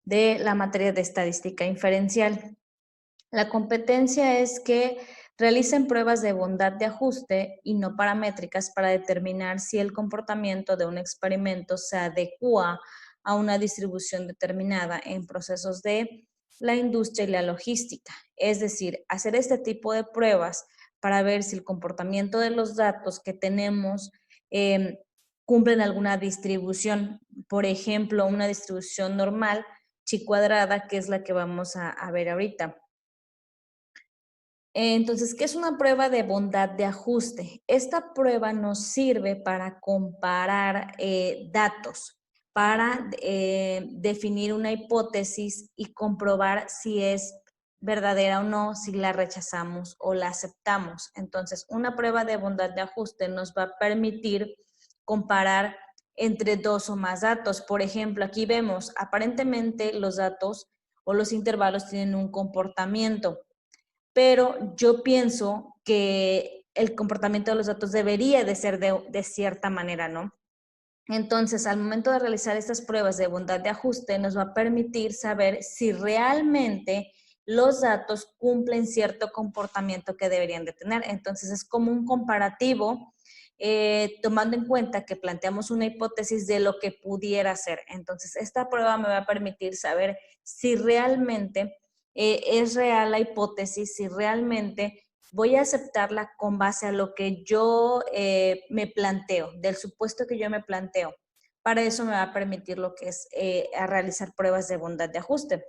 de la materia de estadística inferencial. La competencia es que realicen pruebas de bondad de ajuste y no paramétricas para determinar si el comportamiento de un experimento se adecua a una distribución determinada en procesos de la industria y la logística. Es decir, hacer este tipo de pruebas para ver si el comportamiento de los datos que tenemos cumplen alguna distribución. Por ejemplo, una distribución normal, chi cuadrada, que es la que vamos a ver ahorita. Entonces, ¿qué es una prueba de bondad de ajuste? Esta prueba nos sirve para comparar datos, para definir una hipótesis y comprobar si es verdadera o no, si la rechazamos o la aceptamos. Entonces, una prueba de bondad de ajuste nos va a permitir comparar entre dos o más datos. Por ejemplo, aquí vemos, aparentemente los datos o los intervalos tienen un comportamiento, pero yo pienso que el comportamiento de los datos debería de ser de cierta manera, ¿no? Entonces, al momento de realizar estas pruebas de bondad de ajuste, nos va a permitir saber si realmente los datos cumplen cierto comportamiento que deberían de tener. Entonces, es como un comparativo, tomando en cuenta que planteamos una hipótesis de lo que pudiera ser. Entonces, esta prueba me va a permitir saber si realmente es real la hipótesis, si realmente voy a aceptarla con base a lo que yo me planteo, del supuesto que yo me planteo. Para eso me va a permitir lo que es a realizar pruebas de bondad de ajuste.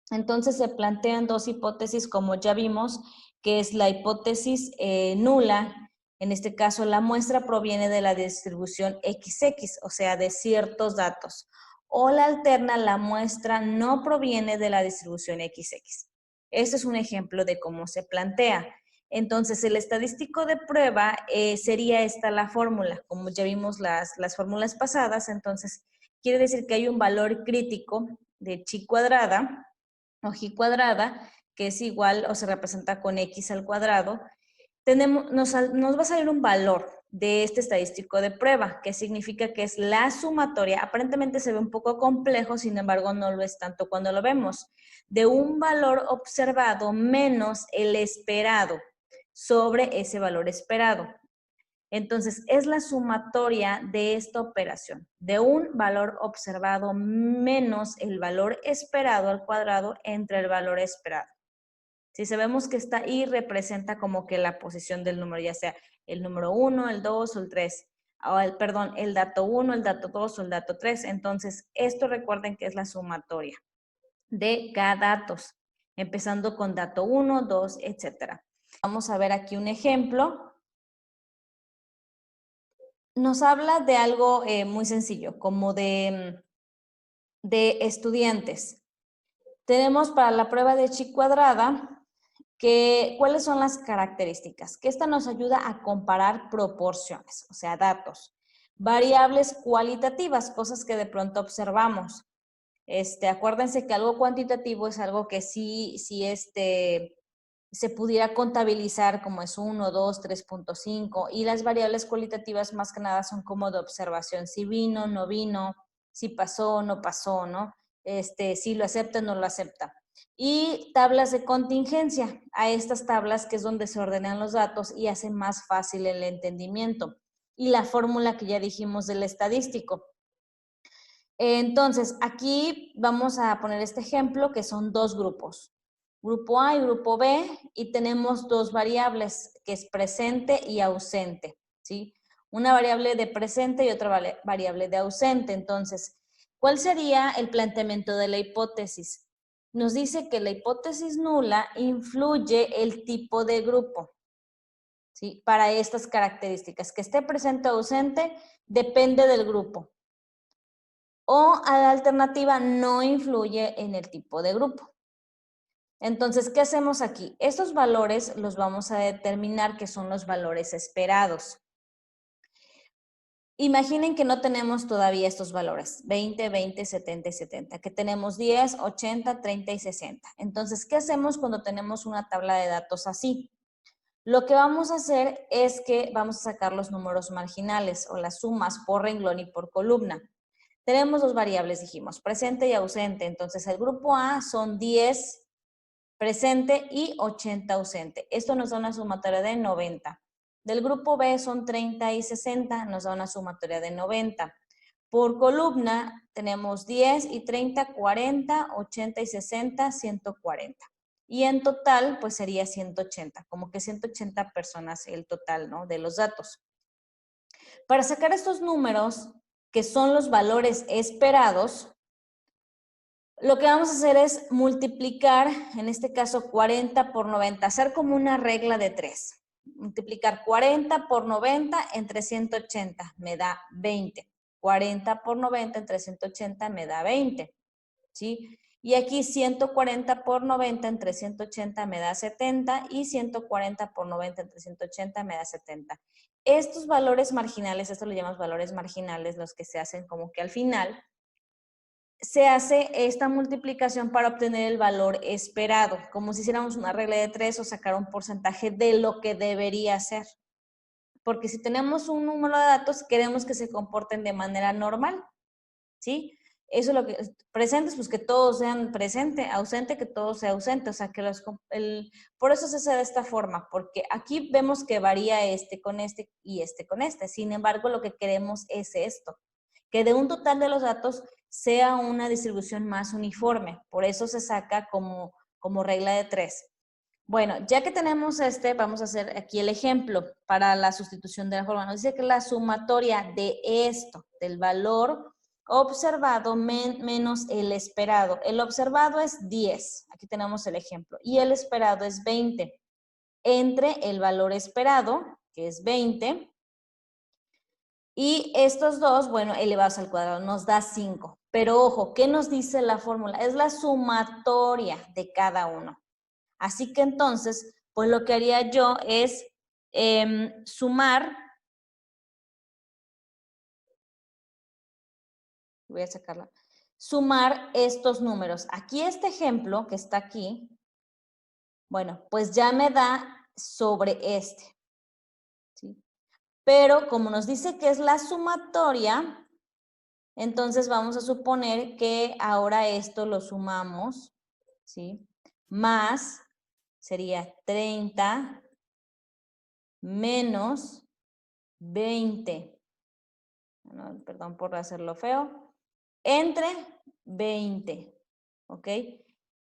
Entonces se plantean dos hipótesis, como ya vimos, que es la hipótesis nula. En este caso, la muestra proviene de la distribución XX, o sea, de ciertos datos. O la alterna, la muestra no proviene de la distribución XX. Este es un ejemplo de cómo se plantea. Entonces, el estadístico de prueba sería esta la fórmula. Como ya vimos las fórmulas pasadas, entonces quiere decir que hay un valor crítico de chi cuadrada o ji cuadrada, que es igual o se representa con x al cuadrado. Nos va a salir un valor de este estadístico de prueba, que significa que es la sumatoria. Aparentemente se ve un poco complejo, sin embargo no lo es tanto cuando lo vemos, de un valor observado menos el esperado sobre ese valor esperado. Entonces, es la sumatoria de esta operación, de un valor observado menos el valor esperado al cuadrado entre el valor esperado. Si sabemos que está I representa como que la posición del número, ya sea el número 1, el 2 o el 3, o el dato 1, el dato 2 o el dato 3. Entonces, esto recuerden que es la sumatoria de cada datos, empezando con dato 1, 2, etc. Vamos a ver aquí un ejemplo. Nos habla de algo muy sencillo, como de estudiantes. Tenemos para la prueba de chi cuadrada cuáles son las características. Que esta nos ayuda a comparar proporciones, o sea, datos. Variables cualitativas, cosas que de pronto observamos. Acuérdense que algo cuantitativo es algo que sí se pudiera contabilizar como es 1, 2, 3.5, y las variables cualitativas más que nada son como de observación, si vino, no vino, si pasó, no pasó, ¿no? Si lo acepta, no lo acepta. Y tablas de contingencia, a estas tablas que es donde se ordenan los datos y hacen más fácil el entendimiento. Y la fórmula que ya dijimos del estadístico. Entonces, aquí vamos a poner este ejemplo que son dos grupos, grupo A y grupo B, y tenemos dos variables, que es presente y ausente, ¿sí? Una variable de presente y otra variable de ausente. Entonces, ¿cuál sería el planteamiento de la hipótesis? Nos dice que la hipótesis nula influye el tipo de grupo, ¿sí? Para estas características, que esté presente o ausente, depende del grupo. O a la alternativa no influye en el tipo de grupo. Entonces, ¿qué hacemos aquí? Estos valores los vamos a determinar que son los valores esperados. Imaginen que no tenemos todavía estos valores, 20, 20, 70 y 70, que tenemos 10, 80, 30 y 60. Entonces, ¿qué hacemos cuando tenemos una tabla de datos así? Lo que vamos a hacer es que vamos a sacar los números marginales o las sumas por renglón y por columna. Tenemos dos variables, dijimos, presente y ausente. Entonces, el grupo A son 10 presente y 80 ausente. Esto nos da una sumatoria de 90. Del grupo B son 30 y 60, nos da una sumatoria de 90. Por columna tenemos 10 y 30, 40, 80 y 60, 140. Y en total, pues sería 180, como que 180 personas el total, ¿no? De los datos. Para sacar estos números, que son los valores esperados, lo que vamos a hacer es multiplicar, en este caso 40 por 90, hacer como una regla de 3. Multiplicar 40 por 90 entre 180 me da 20. 40 por 90 entre 180 me da 20. ¿Sí? Y aquí 140 por 90 entre 180 me da 70 y 140 por 90 entre 180 me da 70. Estos valores marginales, esto lo llamamos valores marginales, los que se hacen como que al final, se hace esta multiplicación para obtener el valor esperado, como si hiciéramos una regla de 3 o sacar un porcentaje de lo que debería ser. Porque si tenemos un número de datos, queremos que se comporten de manera normal, ¿sí? Eso es lo que, presentes, pues que todos sean presente, ausente, que todo sea ausente, o sea, que por eso se hace de esta forma, porque aquí vemos que varía este con este y este con este. Sin embargo, lo que queremos es esto, que de un total de los datos sea una distribución más uniforme. Por eso se saca como regla de 3. Bueno, ya que tenemos vamos a hacer aquí el ejemplo para la sustitución de la forma. Nos dice que la sumatoria de esto, del valor observado menos el esperado. El observado es 10. Aquí tenemos el ejemplo. Y el esperado es 20. Entre el valor esperado, que es 20, y estos dos, bueno, elevados al cuadrado, nos da 5. Pero ojo, ¿qué nos dice la fórmula? Es la sumatoria de cada uno. Así que entonces, pues lo que haría yo es sumar. Voy a sacarla. Sumar estos números. Aquí este ejemplo que está aquí, bueno, pues ya me da sobre este. ¿Sí? Pero como nos dice que es la sumatoria, entonces vamos a suponer que ahora esto lo sumamos, ¿sí? Más sería 30 menos 20. No, perdón por hacerlo feo. Entre 20. ¿Ok?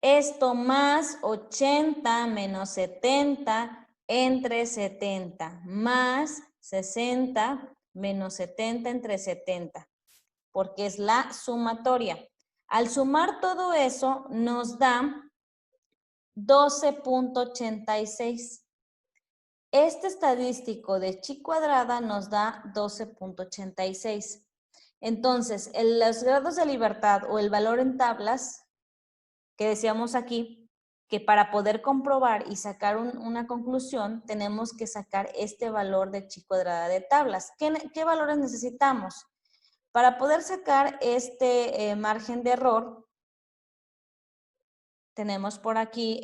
Esto más 80 menos 70 entre 70. Más 60 menos 70 entre 70. Porque es la sumatoria. Al sumar todo eso nos da 12.86. Este estadístico de chi cuadrada nos da 12.86. Entonces, los grados de libertad o el valor en tablas, que decíamos aquí, que para poder comprobar y sacar una conclusión, tenemos que sacar este valor de chi cuadrada de tablas. ¿Qué valores necesitamos? Para poder sacar este margen de error, tenemos por aquí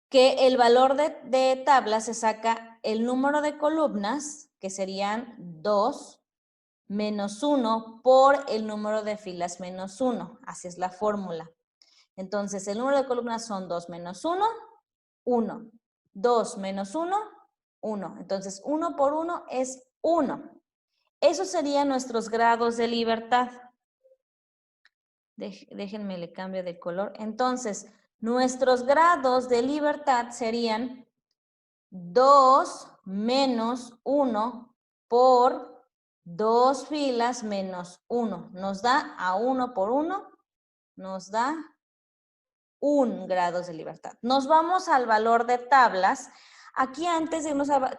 que el valor de tabla se saca el número de columnas, que serían 2, menos 1 por el número de filas menos 1. Así es la fórmula. Entonces, el número de columnas son 2 menos 1, 1. 2 menos 1, 1. Entonces, 1 por 1 es 1. Esos serían nuestros grados de libertad. Déjenme le cambio de color. Entonces, nuestros grados de libertad serían 2 menos 1 por 2 filas menos 1. Nos da a 1 por 1, nos da 1 grados de libertad. Nos vamos al valor de tablas. Aquí antes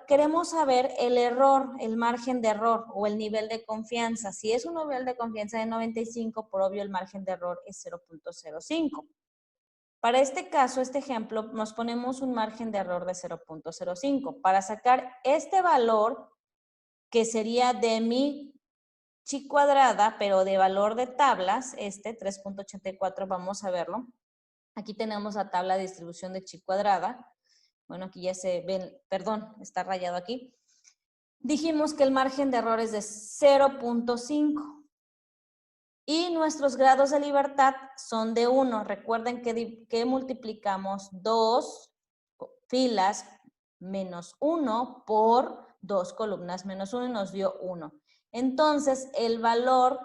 queremos saber el error, el margen de error o el nivel de confianza. Si es un nivel de confianza de 95, por obvio el margen de error es 0.05. Para este caso, este ejemplo, nos ponemos un margen de error de 0.05. Para sacar este valor, que sería de mi chi cuadrada, pero de valor de tablas, 3.84, vamos a verlo. Aquí tenemos la tabla de distribución de chi cuadrada. Bueno, aquí ya se ven, perdón, está rayado aquí. dijimos que el margen de error es de 0.5 y nuestros grados de libertad son de 1. Recuerden que multiplicamos 2 filas menos 1 por 2 columnas menos 1 y nos dio 1. Entonces, el valor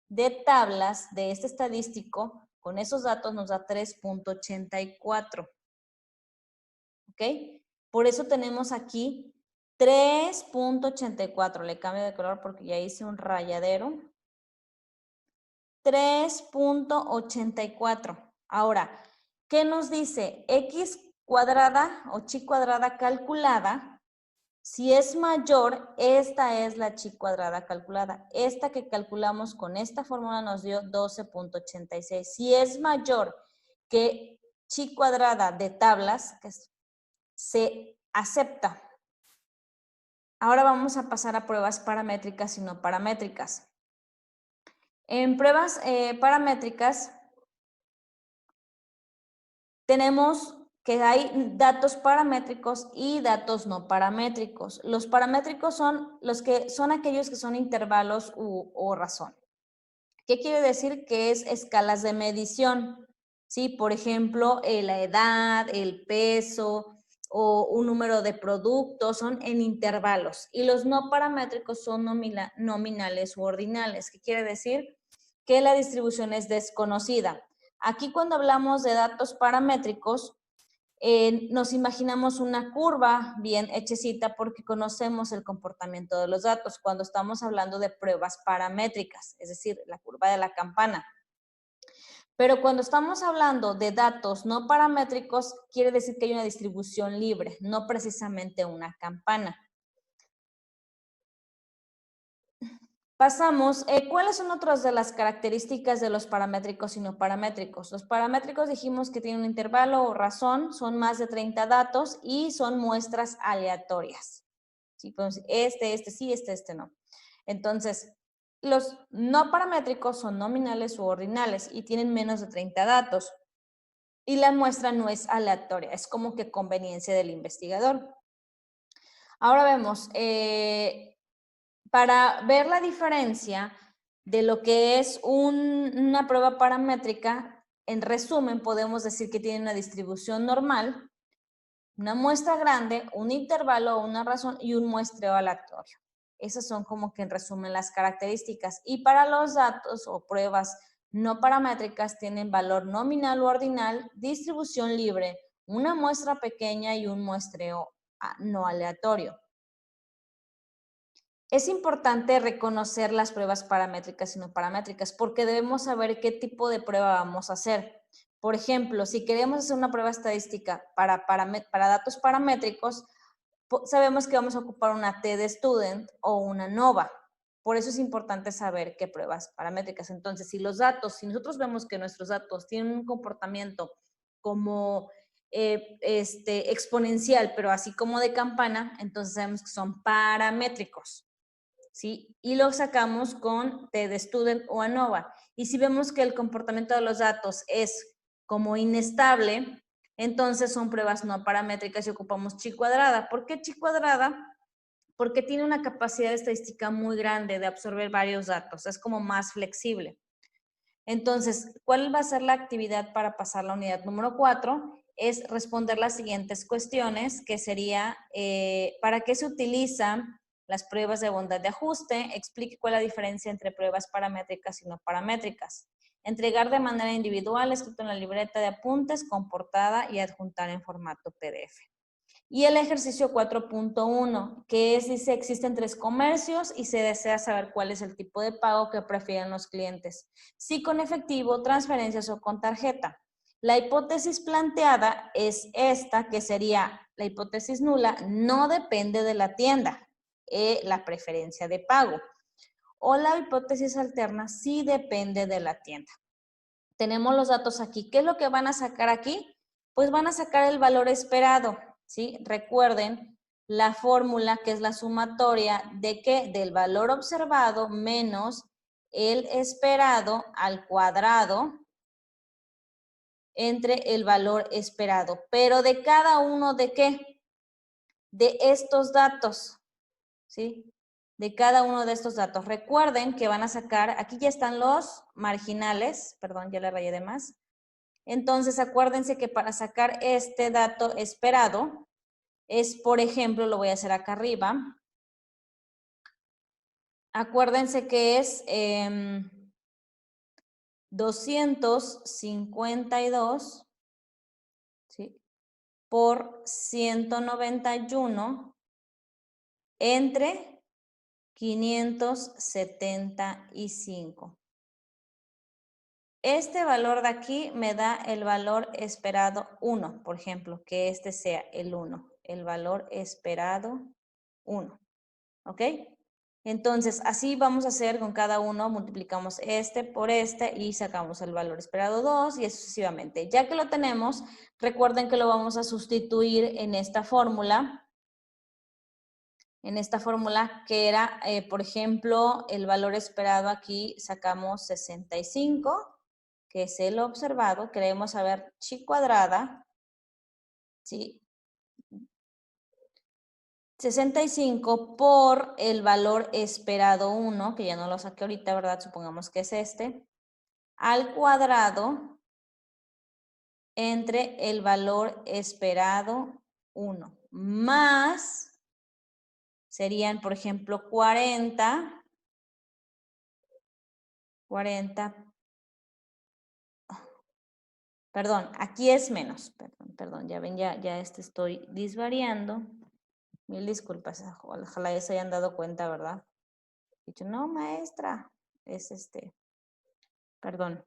de tablas de este estadístico con esos datos nos da 3.84. ¿Ok? Por eso tenemos aquí 3.84. Le cambio de color porque ya hice un rayadero. 3.84. Ahora, ¿qué nos dice? X cuadrada o chi cuadrada calculada. Si es mayor, esta es la chi cuadrada calculada. Esta que calculamos con esta fórmula nos dio 12.86. Si es mayor que chi cuadrada de tablas, que se acepta. Ahora vamos a pasar a pruebas paramétricas y no paramétricas. En pruebas paramétricas tenemos que hay datos paramétricos y datos no paramétricos. Los paramétricos son aquellos que son intervalos o razón. ¿Qué quiere decir? Que es escalas de medición. ¿Sí? Por ejemplo, la edad, el peso o un número de productos son en intervalos. Y los no paramétricos son nominales u ordinales. ¿Qué quiere decir? Que la distribución es desconocida. Aquí cuando hablamos de datos paramétricos, nos imaginamos una curva bien hechecita porque conocemos el comportamiento de los datos cuando estamos hablando de pruebas paramétricas, es decir, la curva de la campana. Pero cuando estamos hablando de datos no paramétricos, quiere decir que hay una distribución libre, no precisamente una campana. Pasamos, ¿cuáles son otras de las características de los paramétricos y no paramétricos? Los paramétricos dijimos que tienen un intervalo o razón, son más de 30 datos y son muestras aleatorias. ¿Sí? Pues este sí, este no. Entonces, los no paramétricos son nominales u ordinales y tienen menos de 30 datos. Y la muestra no es aleatoria, es como que conveniencia del investigador. Ahora vemos, para ver la diferencia de lo que es una prueba paramétrica, en resumen, podemos decir que tiene una distribución normal, una muestra grande, un intervalo o una razón y un muestreo aleatorio. Esas son como que en resumen las características. Y para los datos o pruebas no paramétricas tienen valor nominal o ordinal, distribución libre, una muestra pequeña y un muestreo no aleatorio. Es importante reconocer las pruebas paramétricas y no paramétricas porque debemos saber qué tipo de prueba vamos a hacer. Por ejemplo, si queremos hacer una prueba estadística para datos paramétricos, sabemos que vamos a ocupar una T-de-Student o una NOVA. Por eso es importante saber qué pruebas paramétricas. Entonces, si nosotros vemos que nuestros datos tienen un comportamiento como exponencial, pero así como de campana, entonces sabemos que son paramétricos. ¿Sí? Y lo sacamos con T-de-Student o ANOVA. Y si vemos que el comportamiento de los datos es como inestable, entonces son pruebas no paramétricas y ocupamos chi cuadrada. ¿Por qué chi cuadrada? Porque tiene una capacidad estadística muy grande de absorber varios datos, es como más flexible. Entonces, ¿cuál va a ser la actividad para pasar la unidad número 4? Es responder las siguientes cuestiones, que sería, ¿para qué se utilizan las pruebas de bondad de ajuste? Explique cuál es la diferencia entre pruebas paramétricas y no paramétricas. Entregar de manera individual, escrito en la libreta de apuntes, con portada y adjuntar en formato PDF. Y el ejercicio 4.1, que dice, existen 3 comercios y se desea saber cuál es el tipo de pago que prefieren los clientes, si con efectivo, transferencias o con tarjeta. La hipótesis planteada es esta, que sería la hipótesis nula, no depende de la tienda, la preferencia de pago. O la hipótesis alterna sí depende de la tienda. Tenemos los datos aquí. ¿Qué es lo que van a sacar aquí? Pues van a sacar el valor esperado. ¿Sí? Recuerden la fórmula que es la sumatoria de ¿qué? Del valor observado menos el esperado al cuadrado entre el valor esperado. Pero de cada uno de ¿qué? De estos datos. ¿sí? De cada uno de estos datos. Recuerden que van a sacar, aquí ya están los marginales, perdón, ya le rayé de más. Entonces, acuérdense que para sacar este dato esperado, es, por ejemplo, lo voy a hacer acá arriba. Acuérdense que es 252, ¿sí? Por 191 entre 575. Este valor de aquí me da el valor esperado 1, por ejemplo, que este sea el 1, el valor esperado 1, ¿ok? Entonces, así vamos a hacer con cada uno, multiplicamos este por este y sacamos el valor esperado 2 y sucesivamente. Ya que lo tenemos, recuerden que lo vamos a sustituir en esta fórmula. Que era, por ejemplo, el valor esperado aquí sacamos 65, que es el observado. Queremos saber chi cuadrada, ¿sí? 65 por el valor esperado 1, que ya no lo saqué ahorita, ¿verdad? Supongamos que es este, al cuadrado entre el valor esperado 1, más serían, por ejemplo, 40, perdón, aquí es menos, perdón, ya ven, ya estoy disvariando. Mil disculpas, ojalá ya se hayan dado cuenta, ¿verdad? Dicho, no, maestra, es perdón.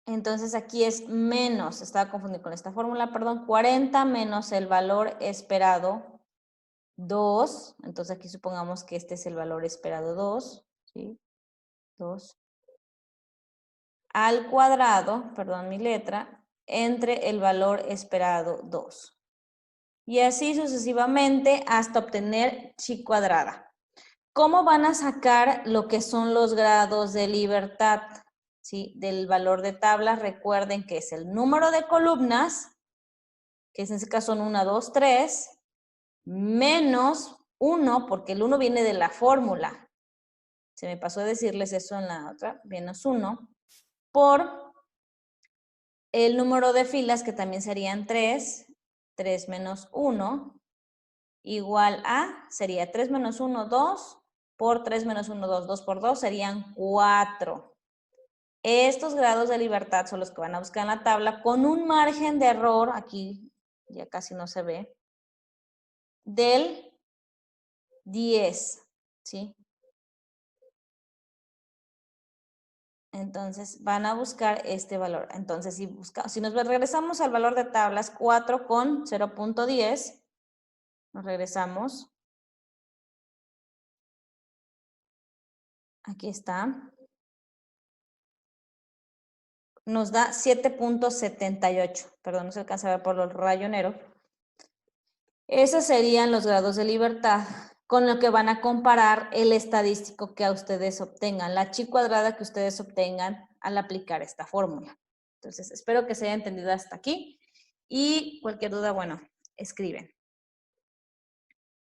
Entonces aquí es menos, estaba confundiendo con esta fórmula, perdón, 40 menos el valor esperado 2, entonces aquí supongamos que este es el valor esperado 2, ¿sí? 2 al cuadrado, perdón mi letra, entre el valor esperado 2. Y así sucesivamente hasta obtener chi cuadrada. ¿Cómo van a sacar lo que son los grados de libertad? ¿Sí? Del valor de tabla, recuerden que es el número de columnas, que en este caso son 1, 2, 3, menos 1, porque el 1 viene de la fórmula. Se me pasó a decirles eso en la otra, menos 1, por el número de filas, que también serían 3, 3 menos 1, igual a, sería 3 menos 1, 2, por 3 menos 1, 2, 2 por 2 serían 4. Estos grados de libertad son los que van a buscar en la tabla con un margen de error, aquí ya casi no se ve, del 10, ¿sí? Entonces van a buscar este valor. Entonces si nos regresamos al valor de tablas 4 con 0.10, nos regresamos. Aquí está. Nos da 7.78. Perdón, no se alcanza a ver por el rayonero. Esos serían los grados de libertad con lo que van a comparar el estadístico que a ustedes obtengan, la chi cuadrada que ustedes obtengan al aplicar esta fórmula. Entonces, espero que se haya entendido hasta aquí y cualquier duda, bueno, escriben.